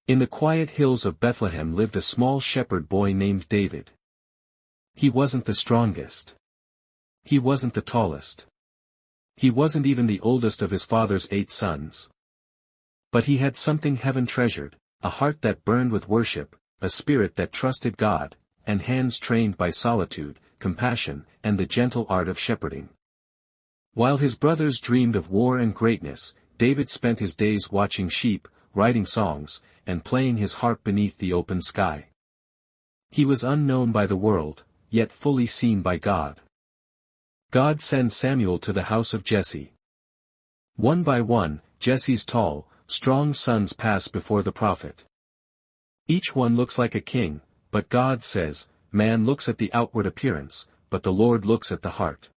In the quiet hills of Bethlehem lived a small shepherd boy named David. He wasn't the strongest. He wasn't the tallest. He wasn't even the oldest of his father's 8 sons. But he had something heaven treasured, a heart that burned with worship, a spirit that trusted God, and hands trained by solitude, compassion, and the gentle art of shepherding. While his brothers dreamed of war and greatness, David spent his days watching sheep, writing songs, and playing his harp beneath the open sky. He was unknown by the world, yet fully seen by God. God sends Samuel to the house of Jesse. One by one, Jesse's tall, strong sons pass before the prophet. Each one looks like a king, but God says, man looks at the outward appearance, but the Lord looks at the heart.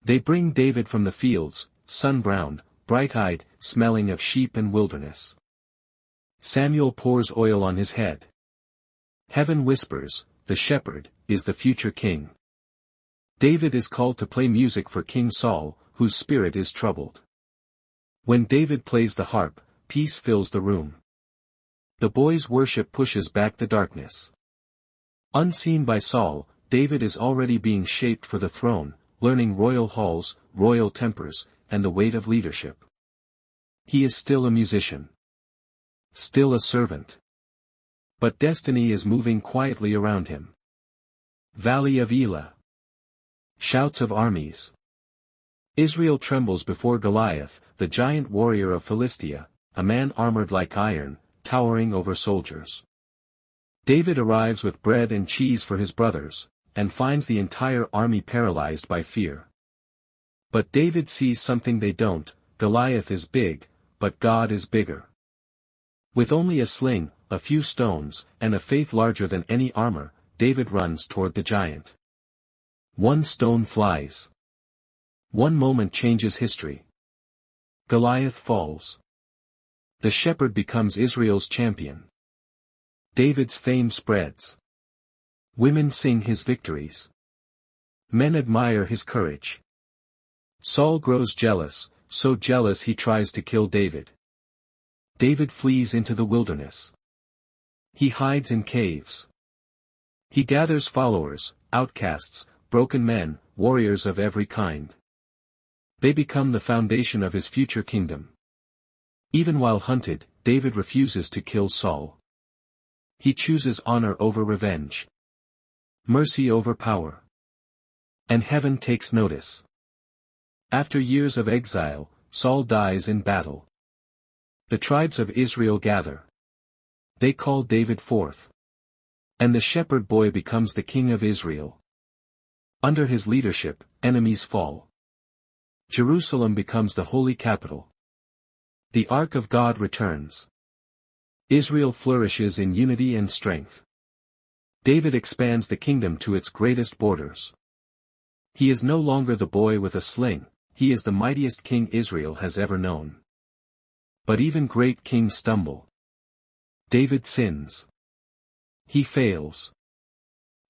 They bring David from the fields, sun-browned, bright-eyed, smelling of sheep and wilderness. Samuel pours oil on his head. Heaven whispers, the shepherd is the future king. David is called to play music for King Saul, whose spirit is troubled. When David plays the harp, peace fills the room. The boy's worship pushes back the darkness. Unseen by Saul, David is already being shaped for the throne, learning royal halls, royal tempers, and the weight of leadership. He is still a musician. Still a servant. But destiny is moving quietly around him. Valley of Elah. Shouts of armies. Israel trembles before Goliath, the giant warrior of Philistia, a man armored like iron, towering over soldiers. David arrives with bread and cheese for his brothers, and finds the entire army paralyzed by fear. But David sees something they don't. Goliath is big, but God is bigger. With only a sling, a few stones, and a faith larger than any armor, David runs toward the giant. One stone flies. One moment changes history. Goliath falls. The shepherd becomes Israel's champion. David's fame spreads. Women sing his victories. Men admire his courage. Saul grows jealous, so jealous he tries to kill David. David flees into the wilderness. He hides in caves. He gathers followers, outcasts, broken men, warriors of every kind. They become the foundation of his future kingdom. Even while hunted, David refuses to kill Saul. He chooses honor over revenge. Mercy over power. And heaven takes notice. After years of exile, Saul dies in battle. The tribes of Israel gather. They call David forth. And the shepherd boy becomes the king of Israel. Under his leadership, enemies fall. Jerusalem becomes the holy capital. The Ark of God returns. Israel flourishes in unity and strength. David expands the kingdom to its greatest borders. He is no longer the boy with a sling, he is the mightiest king Israel has ever known. But even great kings stumble. David sins. He fails.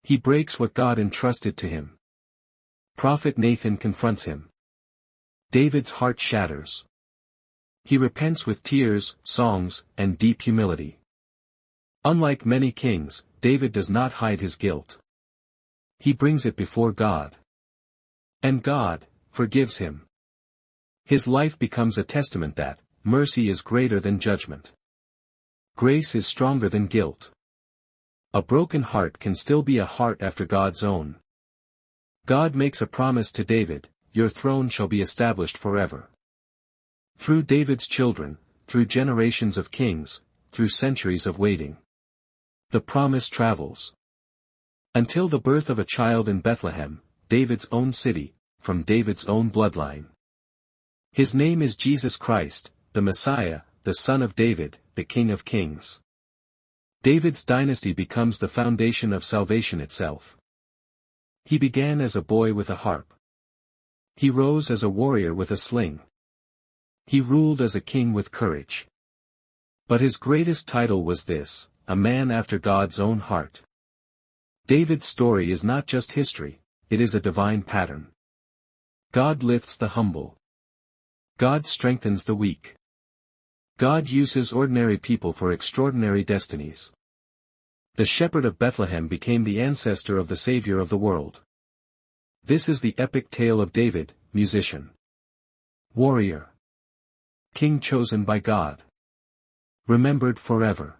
He breaks what God entrusted to him. Prophet Nathan confronts him. David's heart shatters. He repents with tears, songs, and deep humility. Unlike many kings, David does not hide his guilt. He brings it before God. And God forgives him. His life becomes a testament that mercy is greater than judgment. Grace is stronger than guilt. A broken heart can still be a heart after God's own. God makes a promise to David, your throne shall be established forever. Through David's children, through generations of kings, through centuries of waiting. The promise travels. Until the birth of a child in Bethlehem, David's own city, from David's own bloodline. His name is Jesus Christ, the Messiah, the Son of David, the King of Kings. David's dynasty becomes the foundation of salvation itself. He began as a boy with a harp. He rose as a warrior with a sling. He ruled as a king with courage. But his greatest title was this, a man after God's own heart. David's story is not just history, it is a divine pattern. God lifts the humble. God strengthens the weak. God uses ordinary people for extraordinary destinies. The shepherd of Bethlehem became the ancestor of the Savior of the world. This is the epic tale of David, musician, warrior, king chosen by God, remembered forever.